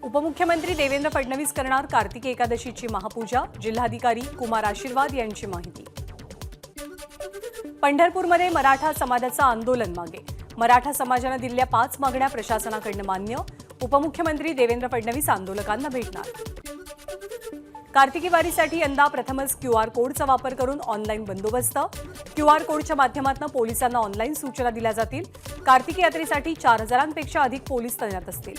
उपमुख्यमंत्री देवेंद्र फडणवीस करणार कार्तिकी एकादशीची महापूजा, जिल्हाधिकारी कुमार आशीर्वाद यांची माहिती। पंढरपूरमध्ये मराठा समाजाचं आंदोलन मागे, मराठा समाजाने दिलेल्या 5 मागण्या प्रशासनाकडून मान्य, उपमुख्यमंत्री देवेंद्र फडणवीस आंदोलकांना भेटणार। कार्तिकी वारीसाठी यंदा प्रथमच क्यूआर कोडचा वापर करून ऑनलाईन बंदोबस्त, क्यूआर कोडच्या माध्यमातून पोलिसांना ऑनलाईन सूचना दिल्या जातील। कार्तिकी यात्रेसाठी 4000पेक्षा अधिक पोलीस तैनात असतील।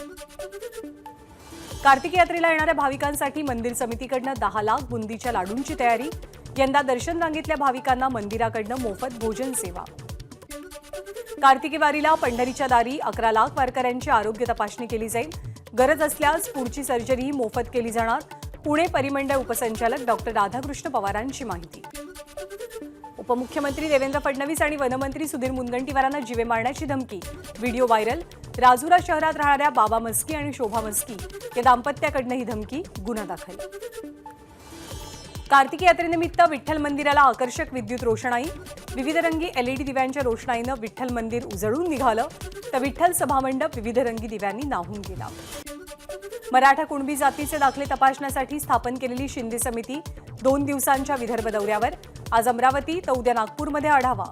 कार्तिकी यात्रेला येणाऱ्या भाविकांसाठी मंदिर समितीकडून 10 लाख बुंदीच्या लाडूंची तयारी, यंदा दर्शन रांगेतल्या भाविकांना मंदिराकडून मोफत भोजन सेवा। कार्तिकी वारीला पंढरीच्या दारी 11 लाख वारकऱ्यांची आरोग्य तपासणी केली जाईल, गरज असल्यास पुढची सर्जरीही मोफत केली जाणार। पुणे परिमंडळ उपसंचालक डॉक्टर राधाकृष्ण पवारांची माहिती। उपमुख्यमंत्री देवेंद्र फडणवीस आणि वनमंत्री सुधीर मुनगंटीवारांना जीवे मारण्याची धमकी, व्हिडिओ व्हायरल। राजुरा शहरात राहणाऱ्या बाबा मस्की आणि शोभा मस्की या दाम्पत्याकडून ही धमकी, गुन्हा दाखल। कार्तिकी यात्रेनिमित्त विठ्ठल मंदिराला आकर्षक विद्युत रोषणाई, विविधरंगी एलईडी दिव्यांच्या रोषणाईनं विठ्ठल मंदिर उजळून निघालं, तर विठ्ठल सभामंडप विविधरंगी दिव्यांनी न्हाऊन गेला। मराठा कुणबी जातीचे दाखले तपासण्यासाठी स्थापन केलेली शिंदे समिती 2 दिवसांच्या विदर्भ दौऱ्यावर, आज अमरावती तर उद्या नागपूरमध्ये आढावा।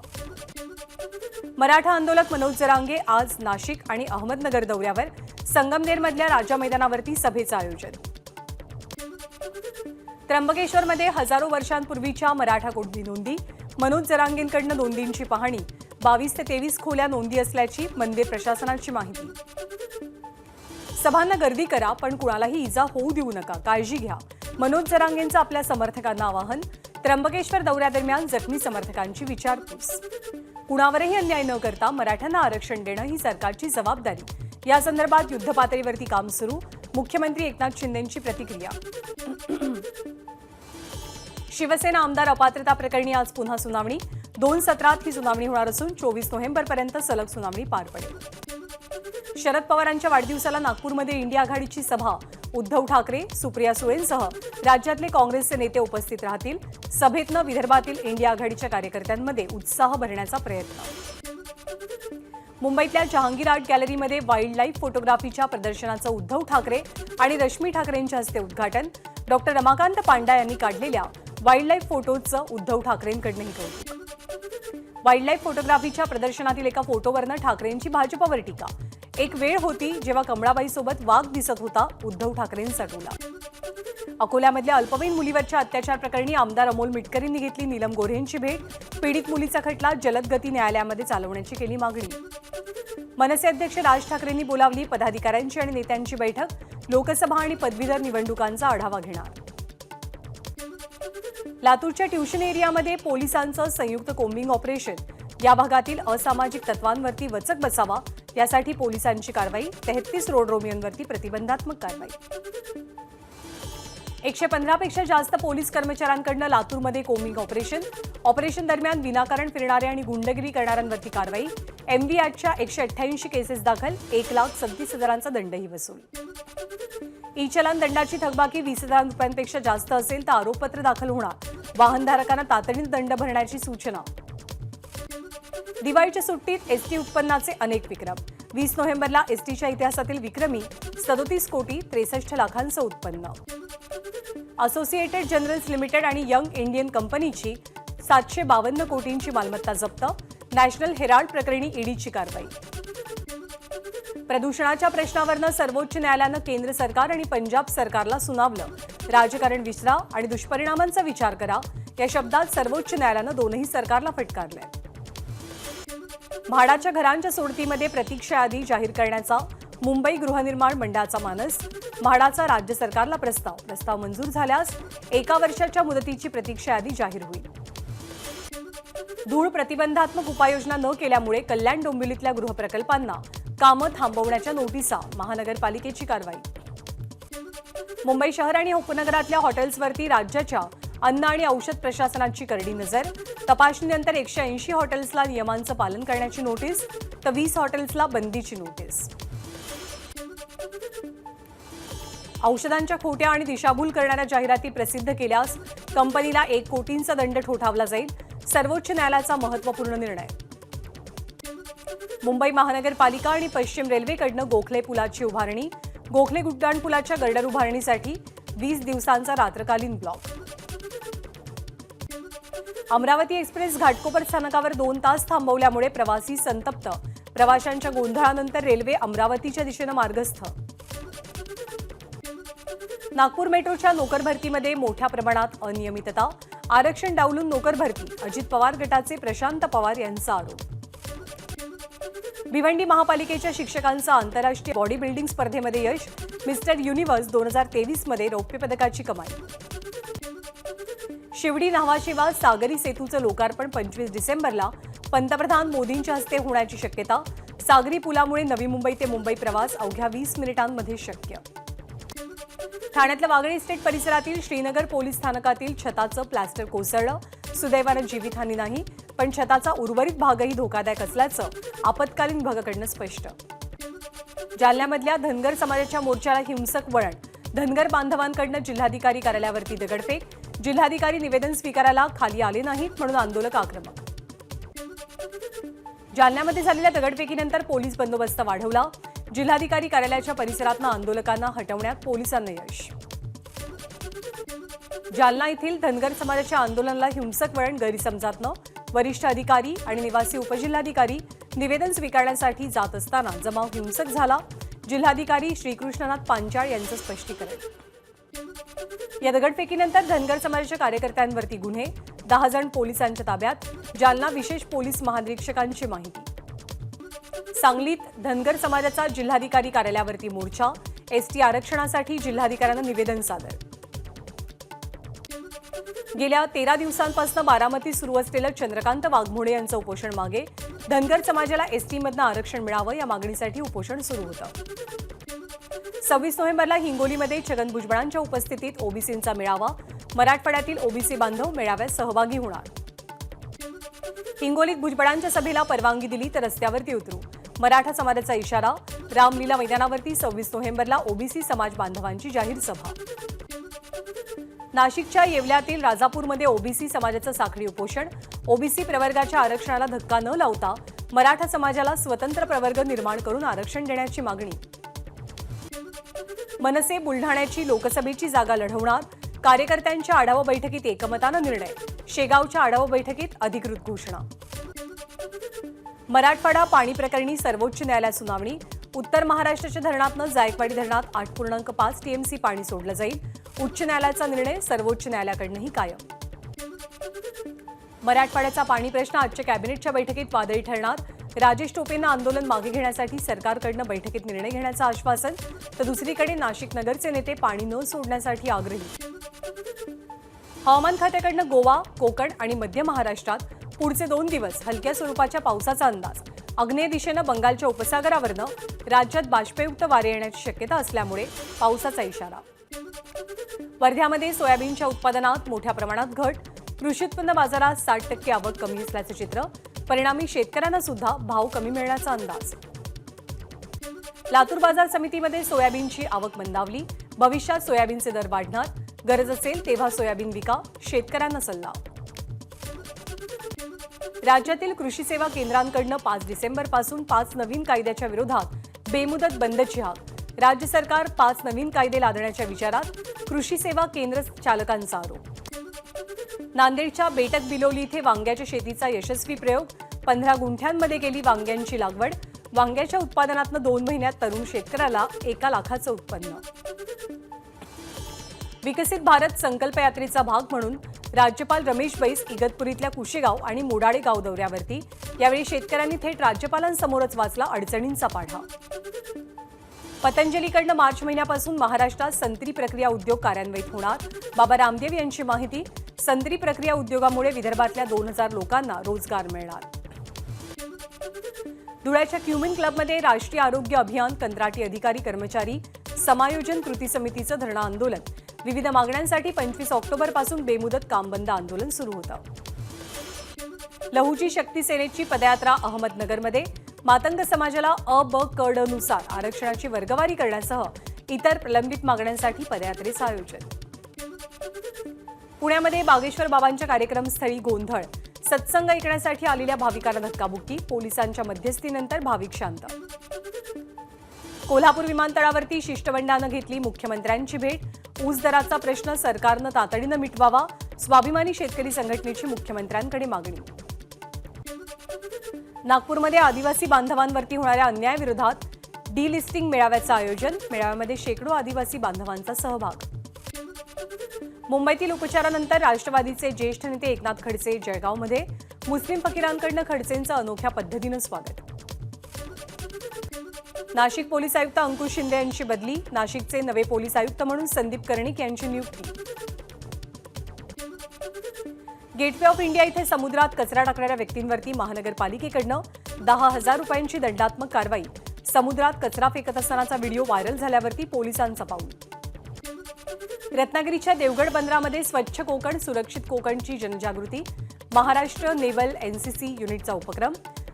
मराठा आंदोलक मनोज जरांगे आज नाशिक आणि अहमदनगर दौऱ्यावर, संगमनेरमधल्या राजा मैदानावरती सभेचं आयोजन। त्र्यंबकेश्वरमध्ये हजारो वर्षांपूर्वीच्या मराठा कुणबी नोंदी, मनोज जरांगेंकडून नोंदींची पाहणी, 22 ते 23 खोल्या नोंदी असल्याची मंदिर प्रशासनाची माहिती। सभांना गर्दी करा पण कुणालाही इजा होऊ देऊ नका, काळजी घ्या, मनोज जरांगेंचं आपल्या समर्थकांना आवाहन। त्र्यंबकेश्वर दौऱ्यादरम्यान जखमी समर्थकांची विचारपूस। कुणावरही अन्याय न करता मराठ्यांना आरक्षण देणं ही सरकारची जबाबदारी, या संदर्भात युद्धपातळीवरती काम सुरू, मुख्यमंत्री एकनाथ शिंदेंची प्रतिक्रिया। शिवसेना आमदार अपात्रता प्रकरणी आज पुन्हा सुनावणी, 2 सत्रात ही सुनावणी होणार असून 24 नोव्हेंबरपर्यंत सलग सुनावणी पार पडेल। शरद पवारांच्या वाढदिवसाला नागपूरमध्ये इंडिया आघाडीची सभा, उद्धव ठाकरे, सुप्रिया सुळेंसह राज्यातले काँग्रेसचे नेते उपस्थित राहतील। सभेतनं विदर्भातील इंडिया आघाडीच्या कार्यकर्त्यांमध्ये उत्साह भरण्याचा प्रयत्न। मुंबईतल्या जहांगीर आर्ट गॅलरीमध्ये वाईल्ड लाईफ फोटोग्राफीच्या प्रदर्शनाचं उद्धव ठाकरे आणि रश्मी ठाकरेंच्या हस्ते उद्घाटन, डॉक्टर रमाकांत पांडा यांनी काढलेल्या वाईल्ड लाईफ फोटोचं उद्धव ठाकरेंकडूनही कौतुक। वाईल्ड लाईफ फोटोग्राफीच्या प्रदर्शनातील एका फोटोवरनं ठाकरेंची भाजपवर टीका, एक वेळ होती जेव्हा कमळाबाईसोबत वाघ दिसत होता, उद्धव ठाकरेंचा टोला। अकोल्यामधल्या अल्पवयीन मुलीवरच्या अत्याचार प्रकरणी आमदार अमोल मिटकरींनी घेतली नीलम गोऱ्हेंची भेट, पीडित मुलीचा खटला जलद गती न्यायालयामध्ये चालवण्याची केली मागणी। मनसे अध्यक्ष राज ठाकरेंनी बोलावली पदाधिकाऱ्यांची आणि नेत्यांची बैठक, लोकसभा आणि पदवीधर निवडणुकांचा आढावा घेणार। लातूरच्या ट्युशन एरियामध्ये पोलिसांचं संयुक्त कोम्बिंग ऑपरेशन, या भागातील असामाजिक तत्वांवरती वचक बसावा यासाठी पोलिसांची कारवाई, 33 रोड रोमियोंवरती प्रतिबंधात्मक कारवाई। 115 पेक्षा जास्त पोलीस कर्मचाऱ्यांकडून लातूरमध्ये कोम्बिंग ऑपरेशन दरम्यान विनाकारण फिरणारे आणि गुंडगिरी करणाऱ्यांवरती कारवाई, एमव्ही ॲक्टच्या 188 केसेस दाखल, 1,37,000चा दंडही वसूल। ई चलन दंडाची थकबाकी 20,000 रुपयांपेक्षा जास्त असेल तर आरोपपत्र दाखल होणार, वाहनधारकांना तातडीने दंड भरण्याची सूचना। दिवाळीच्या सुट्टीत एसटी उत्पन्नाचे अनेक विक्रम, 20 नोव्हेंबरला एसटीच्या इतिहासातील विक्रमी 37 कोटी 63 लाखांचं उत्पन्न। असोसिएटेड जनरल्स लिमिटेड आणि यंग इंडियन कंपनीची 752 कोटींची मालमत्ता जप्त, नॅशनल हेराल्ड प्रकरणी ईडीची कारवाई। प्रदूषणाच्या प्रश्नावरनं सर्वोच्च न्यायालयानं केंद्र सरकार आणि पंजाब सरकारला सुनावलं, राजकारण विसरा आणि दुष्परिणामांचा विचार करा, या शब्दात सर्वोच्च न्यायालयानं दोनही सरकारला फटकारलंय। म्हाडाच्या घरांच्या सोडतीमध्ये प्रतीक्षा यादी जाहीर करण्याचा मुंबई गृहनिर्माण मंडळाचा मानस, म्हाडाचा राज्य सरकारला प्रस्ताव मंजूर झाल्यास 1 वर्षाच्या मुदतीची प्रतीक्षा यादी जाहीर होईल। धूळ प्रतिबंधात्मक उपाययोजना न केल्यामुळे कल्याण डोंबिवलीतल्या गृहप्रकल्पांना कामं थांबवण्याच्या नोटिसा, महानगरपालिकेची कारवाई। मुंबई शहर आणि उपनगरातल्या हॉटेल्सवरती राज्याच्या अन्न आणि औषध प्रशासनाची करडी नजर, तपासणीनंतर 180 हॉटेल्सला नियमांचं पालन करण्याची नोटीस, तर 20 हॉटेल्सला बंदीची नोटीस। औषधांच्या खोट्या आणि दिशाभूल करणाऱ्या जाहिराती प्रसिद्ध केल्यास कंपनीला 1 कोटींचा दंड ठोठावला जाईल, सर्वोच्च न्यायालयाचा महत्त्वपूर्ण निर्णय। मुंबई महानगरपालिका आणि पश्चिम रेल्वेकडून गोखले पुलाची उभारणी, गोखले उड्डाणपुलाच्या गर्डर उभारणीसाठी 20 दिवसांचा रात्रकालीन ब्लॉक. अमरावती एक्सप्रेस घाटकोपर स्थानकावर 2 तास थांबवल्यामुळे प्रवासी संतप्त. प्रवाशांच्या गोंधळानंतर रेल्वे अमरावतीच्या दिशेने मार्गस्थ. नागपूर मेट्रोच्या नोकर भरतीमध्ये मोठ्या प्रमाणात अनियमितता. आरक्षण डावलून नोकर भरती. अजित पवार गटाचे प्रशांत पवार यांचा आरोप. भिवंडी महापालिकेच्या शिक्षकांचा आंतरराष्ट्रीय बॉडी बिल्डिंग स्पर्धेमध्ये यश. मिस्टर युनिव्हर्स 2023 मध्ये रौप्य पदकाची कमाई. शिवडी न्हावाशेवा सागरी सेतूचं लोकार्पण 25 डिसेंबरला पंतप्रधान मोदींच्या हस्ते होण्याची शक्यता. सागरी पुलामुळे नवी मुंबई ते मुंबई प्रवास अवघ्या 20 मिनिटांमध्ये शक्य. ठाण्यातल्या वागळे इस्टेट परिसरातील श्रीनगर पोलीस स्थानकातील छताचं प्लास्टर कोसळलं. सुदैवानं जीवितहानी नाही, पण छताचा उर्वरित भागही धोकादायक असल्याचं आपत्कालीन विभागाकडून स्पष्ट. जालन्यामधल्या धनगर समाजाच्या मोर्चाला हिंसक वळण. धनगर बांधवांकडून जिल्हाधिकारी कार्यालयावरती दगडफेक. जिल्हाधिकारी निवेदन स्वीकारायला खाली आले नाहीत म्हणून आंदोलक आक्रमक. जालन्यामध्ये झालेल्या दगडफेकीनंतर पोलीस बंदोबस्त वाढवला. जिल्हाधिकारी कार्यालयाच्या परिसरातून आंदोलकांना हटवण्यात पोलिसांना यश. जालना येथील धनगर समाजाच्या आंदोलनाला हिंसक वळण गैरसमजातनं. वरिष्ठ अधिकारी आणि निवासी उपजिल्हाधिकारी निवेदन स्वीकारण्यासाठी जात असताना जमाव हिंसक झाला. जिल्हाधिकारी श्रीकृष्णनाथ पांचाळ यांचं स्पष्टीकरण. या दगडफेकीनंतर धनगर समाजाच्या कार्यकर्त्यांवरती गुन्हे. 10 जण पोलिसांच्या ताब्यात. जालना विशेष पोलीस महानिरीक्षकांची माहिती. सांगलीत धनगर समाजाचा जिल्हाधिकारी कार्यालयावरती मोर्चा. एसटी आरक्षणासाठी जिल्हाधिकाऱ्यांना निवेदन सादर. गेल्या 13 दिवसांपासून बारामतीत सुरू असलेलं चंद्रकांत वाघमोडे यांचं उपोषण मागे. धनगर समाजाला एसटीमधनं आरक्षण मिळावं या मागणीसाठी उपोषण सुरू होतं. 26 नोव्हेंबरला हिंगोलीमध्ये छगन भुजबळांच्या उपस्थितीत ओबीसींचा मेळावा. मराठवाड्यातील ओबीसी बांधव मेळाव्यात सहभागी होणार. हिंगोलीत भुजबळांच्या सभेला परवानगी दिली तर रस्त्यावरती उतरू. मराठा समाजाचा इशारा. रामलीला मैदानावरती 26 नोव्हेंबरला ओबीसी समाज बांधवांची जाहीर सभा. नाशिकच्या येवल्यातील राजापूरमध्ये ओबीसी समाजाचं साखळी उपोषण. ओबीसी प्रवर्गाच्या आरक्षणाला धक्का न लावता मराठा समाजाला स्वतंत्र प्रवर्ग निर्माण करून आरक्षण देण्याची मागणी. मनसे बुलढाण्याची लोकसभेची जागा लढवणार. कार्यकर्त्यांच्या आढावा बैठकीत एकमतानं निर्णय. शेगावच्या आढावा बैठकीत अधिकृत घोषणा. मराठवाडा पाणी प्रकरणी सर्वोच्च न्यायालयात सुनावणी. उत्तर महाराष्ट्राच्या धरणातनं जायकवाडी धरणात 8.5 टीएमसी पाणी सोडलं जाईल. उच्च न्यायालयाचा निर्णय सर्वोच्च न्यायालयाकडूनही कायम. मराठवाड्याचा पाणी प्रश्न आजच्या कॅबिनेटच्या बैठकीत वादळी ठरणार. राजेश टोपेंना आंदोलन मागे घेण्यासाठी सरकारकडून बैठकीत निर्णय घेण्याचं आश्वासन. तर दुसरीकडे नाशिक नगरचे नेते पाणी न सोडण्यासाठी आग्रही. हवामान खात्याकडून गोवा, कोकण आणि मध्य महाराष्ट्रात पुढचे 2 दिवस हलक्या स्वरूपाच्या पावसाचा अंदाज. आग्नेय दिशेनं बंगालच्या उपसागरावरनं राज्यात बाष्पयुक्त वारे येण्याची शक्यता असल्यामुळे पावसाचा इशारा. वर्ध्यामध्ये सोयाबीनच्या उत्पादनात मोठ्या प्रमाणात घट. कृषी उत्पन्न बाजारात 60% आवक कमी असल्याचं चित्र. परिणामी शेतकऱ्यांना सुद्धा भाव कमी मिळण्याचा अंदाज. लातूर बाजार समितीमध्ये सोयाबीनची आवक मंदावली. भविष्यात सोयाबीनचे दर वाढणार. गरज असेल तेव्हा सोयाबीन विका. शेतकऱ्यांना सल्ला. राज्यातील कृषी सेवा केंद्रांकडून 5 डिसेंबरपासून 5 नवीन कायद्याच्या विरोधात बेमुदत बंदची हाक. राज्य सरकार 5 नवीन कायदे लादण्याच्या विचारात. कृषी सेवा केंद्र चालकांचा आरोप. नांदेडच्या बेटक बिलोली इथे वांग्याच्या शेतीचा यशस्वी प्रयोग. 15 गुंठ्यांमध्ये केली वांग्यांची लागवड. वांग्याच्या उत्पादनातनं 2 महिन्यात तरुण शेतकऱ्याला 1 लाखाचं उत्पन्न. विकसित भारत संकल्प यात्रेचा भाग म्हणून राज्यपाल रमेश बैस इगतपुरीतल्या कुशेगाव आणि मोडाळे गाव दौऱ्यावरती. यावेळी शेतकऱ्यांनी थेट राज्यपालांसमोरच वाचला अडचणींचा पाढा. पतंजलीकडनं मार्च महिन्यापासून महाराष्ट्रात संत्री प्रक्रिया उद्योग कार्यान्वित होणार. बाबा रामदेव यांची माहिती. संत्री प्रक्रिया उद्योगामुळे विदर्भातल्या 2000 लोकांना रोजगार मिळणार. धुळ्याच्या क्युमिन क्लबमध्ये राष्ट्रीय आरोग्य अभियान कंत्राटी अधिकारी कर्मचारी समायोजन कृती समितीचं धरणं आंदोलन. विविध मागण्यांसाठी 25 ऑक्टोबरपासून बेमुदत काम बंद आंदोलन सुरू होतं. लहुजी शक्ती सेनेची पदयात्रा अहमदनगरमध्ये. मातंग समाजाला अ, ब, क, ड नुसार आरक्षणाची वर्गवारी करण्यासह इतर प्रलंबित मागण्यांसाठी पदयात्रेचं आयोजन. पुण्यामध्ये बागेश्वर बाबांच्या कार्यक्रमस्थळी गोंधळ. सत्संग ऐकण्यासाठी आलेल्या भाविकांना धक्काबुक्की. पोलिसांच्या मध्यस्थीनंतर भाविक शांत. कोल्हापूर विमानतळावरती शिष्टमंडळानं घेतली मुख्यमंत्र्यांची भेट. ऊस दराचा प्रश्न सरकारनं तातडीनं मिटवावा, स्वाभिमानी शेतकरी संघटनेची मुख्यमंत्र्यांकडे मागणी. नागपूरमध्ये आदिवासी बांधवांवरती होणाऱ्या अन्यायाविरोधात डिलिस्टिंग मेळाव्याचं आयोजन. मेळाव्यामध्ये शेकडो आदिवासी बांधवांचा सहभाग. मुंबईतील उपचारानंतर राष्ट्रवादीचे ज्येष्ठ नेते एकनाथ खडसे जळगावमध्ये. मुस्लिम फकीरांकडनं खडसेंचं अनोख्या पद्धतीनं स्वागत. नाशिक पोलीस आयुक्त अंकुश शिंदे यांची बदली. नाशिकचे नवे पोलीस आयुक्त म्हणून संदीप कर्णिक यांची नियुक्ती. गेटवे ऑफ इंडिया इथे समुद्रात कचरा टाकणाऱ्या व्यक्तींवरती महानगरपालिकेकडनं 10,000 रुपयांची दंडात्मक कारवाई. समुद्रात कचरा फेकत असतानाचा व्हिडिओ व्हायरल झाल्यावरती पोलिसांचं पाऊल. रत्नागिरीच्या देवगड बंदरामध्ये स्वच्छ कोकण सुरक्षित कोकणची जनजागृती. महाराष्ट्र नेव्हल एनसीसी युनिटचा उपक्रम.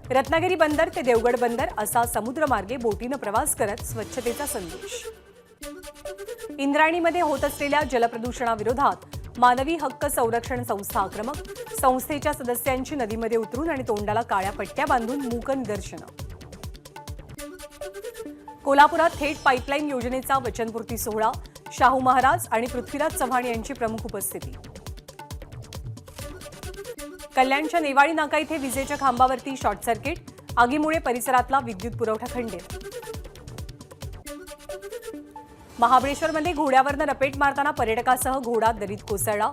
रत्नागिरी बंदर ते देवगड बंदर असा समुद्रमार्गे बोटीनं प्रवास करत स्वच्छतेचा संदेश. इंद्रायणीमध्ये होत असलेल्या जलप्रदूषणाविरोधात मानवी हक्क संरक्षण संस्था आक्रमक. संस्थेच्या सदस्यांची नदीमध्ये उतरून आणि तोंडाला काळ्या पट्ट्या बांधून मूक निदर्शनं. कोल्हापुरात थेट पाईपलाईन योजनेचा वचनपूर्ती सोहळा. शाहू महाराज आणि पृथ्वीराज चव्हाण यांची प्रमुख उपस्थिती. कल्याणच्या नेवाळी नाका इथे विजेच्या खांबावरती शॉर्ट सर्किट. आगीमुळे परिसरातला विद्युत पुरवठा खंडित. महाबळेश्वरमध्ये घोड्यावरनं रपेट मारताना पर्यटकासह घोडा दरीत कोसळला.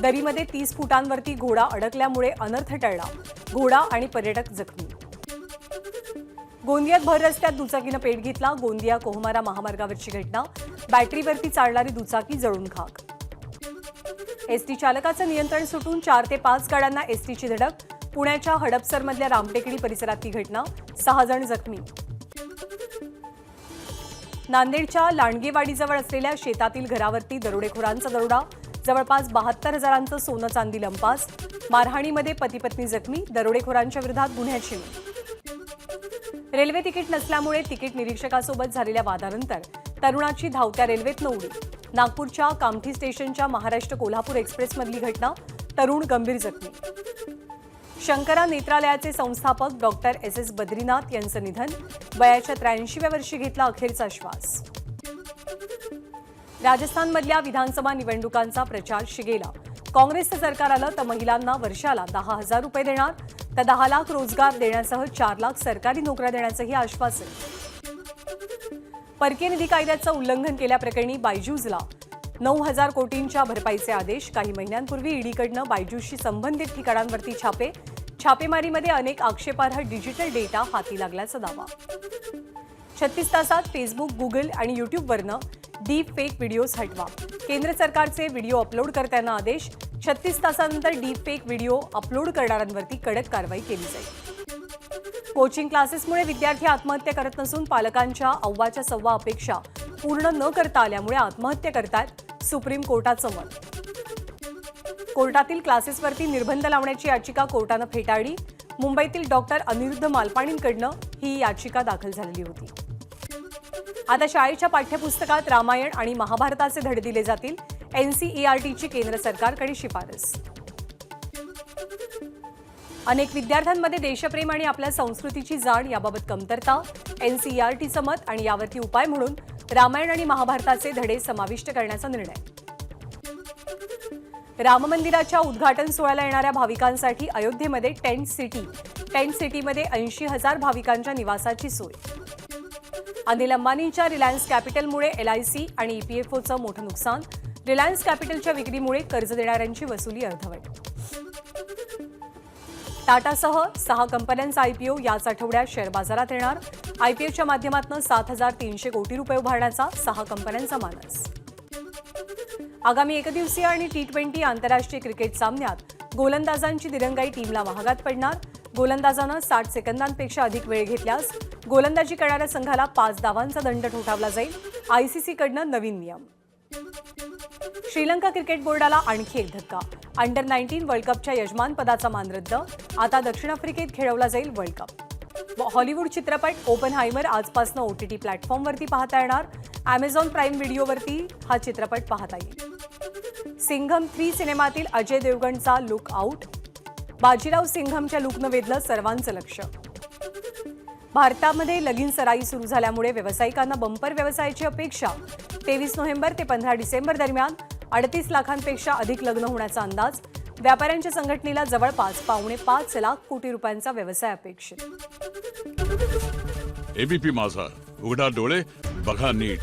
दरीमध्ये 30 फुटांवरती घोडा अडकल्यामुळे अनर्थ टळला. घोडा आणि पर्यटक जखमी. गोंदियात भर रस्त्यात दुचाकीनं पेट घेतला. गोंदिया कोहमारा महामार्गावरची घटना. बॅटरीवरती चालणारी दुचाकी जळून खाक. एसटी चालकाचं नियंत्रण सुटून 4 ते 5 गाड्यांना एसटीची धडक. पुण्याच्या हडपसरमधल्या रामटेकडी परिसरात ही घटना. 6 जण जखमी. नांदेडच्या लांडगेवाडीजवळ असलेल्या शेतातील घरावरती दरोडेखोरांचा दरोडा. जवळपास 72,000 सोनं चांदी लंपास. मारहाणीमध्ये पती पत्नी जखमी. दरोडेखोरांच्या विरोधात गुन्ह्याची नोंद. रेल्वे तिकीट नसल्यामुळे तिकीट निरीक्षकासोबत झालेल्या वादानंतर तरुणाची धावत्या रेल्वेतनं उडी. नागपूरच्या कामठी स्टेशनच्या महाराष्ट्र कोल्हापूर एक्सप्रेसमधली घटना. तरुण गंभीर जखमी. शंकरा नेत्रालयाचे संस्थापक डॉक्टर SS बद्रीनाथ यांचं निधन. वयाच्या 83व्या वर्षी घेतला अखेरचा श्वास. राजस्थानमधल्या विधानसभा निवडणुकांचा प्रचार शिगेला. काँग्रेसचं सरकार आलं तर महिलांना वर्षाला 10,000 रुपये देणार, तर 10 लाख रोजगार देण्यासह 4 लाख सरकारी नोकऱ्या देण्याचंही आश्वासन. परकीय निधी कायद्याचं उल्लंघन केल्याप्रकरणी बायजूसला 9,000 कोटींच्या भरपाईचे आदेश. काही महिन्यांपूर्वी ईडीकडनं बायजूसशी संबंधित ठिकाणांवरती छापे. छापेमारीमध्ये अनेक आक्षेपार्ह डिजिटल डेटा हाती लागल्याचा दावा. 36 तासात फेसबुक, गुगल आणि युट्यूबवरनं डीप फेक व्हिडिओज हटवा. केंद्र सरकारचे व्हिडिओ अपलोड करताना आदेश. 36 तासानंतर डीप फेक व्हिडिओ अपलोड करणाऱ्यांवरती कडक कारवाई केली जाईल. कोचिंग क्लासेसमुळे विद्यार्थी आत्महत्या करत नसून पालकांच्या अव्वाच्या सव्वा अपेक्षा पूर्ण न करता आल्यामुळे आत्महत्या करतात, सुप्रीम कोर्टाचं मत. कोर्टातील क्लासेसवरती निर्बंध लावण्याची याचिका कोर्टानं फेटाळली. मुंबईतील डॉक्टर अनिरुद्ध मालपाणींकडनं ही याचिका दाखल झालेली होती. आता शाळेच्या पाठ्यपुस्तकात रामायण आणि महाभारताचे धडे दिले जातील. NCERTची केंद्र सरकारकडे शिफारस. अनेक विद्यार्थ्यांमध्ये देशप्रेम आणि आपल्या संस्कृतीची जाण याबाबत कमतरता. NCERTचं मत आणि यावरती उपाय म्हणून रामायण आणि महाभारताचे धडे समाविष्ट करण्याचा निर्णय. राम मंदिराच्या उद्घाटन सोहळ्याला येणाऱ्या भाविकांसाठी अयोध्येमध्ये टेंट सिटीमध्ये 80,000 भाविकांच्या निवासाची सोय. अनिल अंबानींच्या रिलायन्स कॅपिटलमुळे LIC आणि EPFOचं मोठं नुकसान. रिलायन्स कॅपिटलच्या विक्रीमुळे कर्ज देणाऱ्यांची वसुली अर्धवट. टाटासह 6 कंपन्यांचा IPO याच आठवड्यात शेअर बाजारात येणार. IPOच्या माध्यमातून 7,300 कोटी रुपये उभारण्याचा 6 कंपन्यांचा मानस. आगामी एकदिवसीय आणि T20 आंतरराष्ट्रीय क्रिकेट सामन्यात गोलंदाजांची दिरंगाई टीमला महागात पडणार. गोलंदाजानं 60 सेकंदांपेक्षा अधिक वेळ घेतल्यास गोलंदाजी करणाऱ्या संघाला 5 धावांचा दंड ठोठावला जाईल. ICCकडनं नवीन नियम. श्रीलंका क्रिकेट बोर्डाला आणखी एक धक्का. अंडर-19 वर्ल्ड कपच्या यजमानपदाचा मान रद्द. आता दक्षिण आफ्रिकेत खेळवला जाईल वर्ल्ड कप. हॉलिवूड चित्रपट ओपनहायमर आजपासून OTT प्लॅटफॉर्मवरती पाहता येणार. Amazon प्राईम व्हिडिओवरती हा चित्रपट पाहता येईल. सिंघम 3 सिनेमातील अजय देवगणचा लुक आउट. बाजीराव सिंघमच्या लुकनं वेधलं सर्वांचं लक्ष. भारतामध्ये लगीन सराई सुरू झाल्यामुळे व्यावसायिकांना बंपर व्यवसायाची अपेक्षा. 23 नोव्हेंबर ते 15 डिसेंबर दरम्यान 38 लाखांपेक्षा अधिक लग्न होण्याचा अंदाज. व्यापाऱ्यांच्या संघटनेला जवळपास 5.5 लाख कोटी रुपयांचा व्यवसाय अपेक्षित. एबीपी माझा, उघडा डोळे बघा नीट.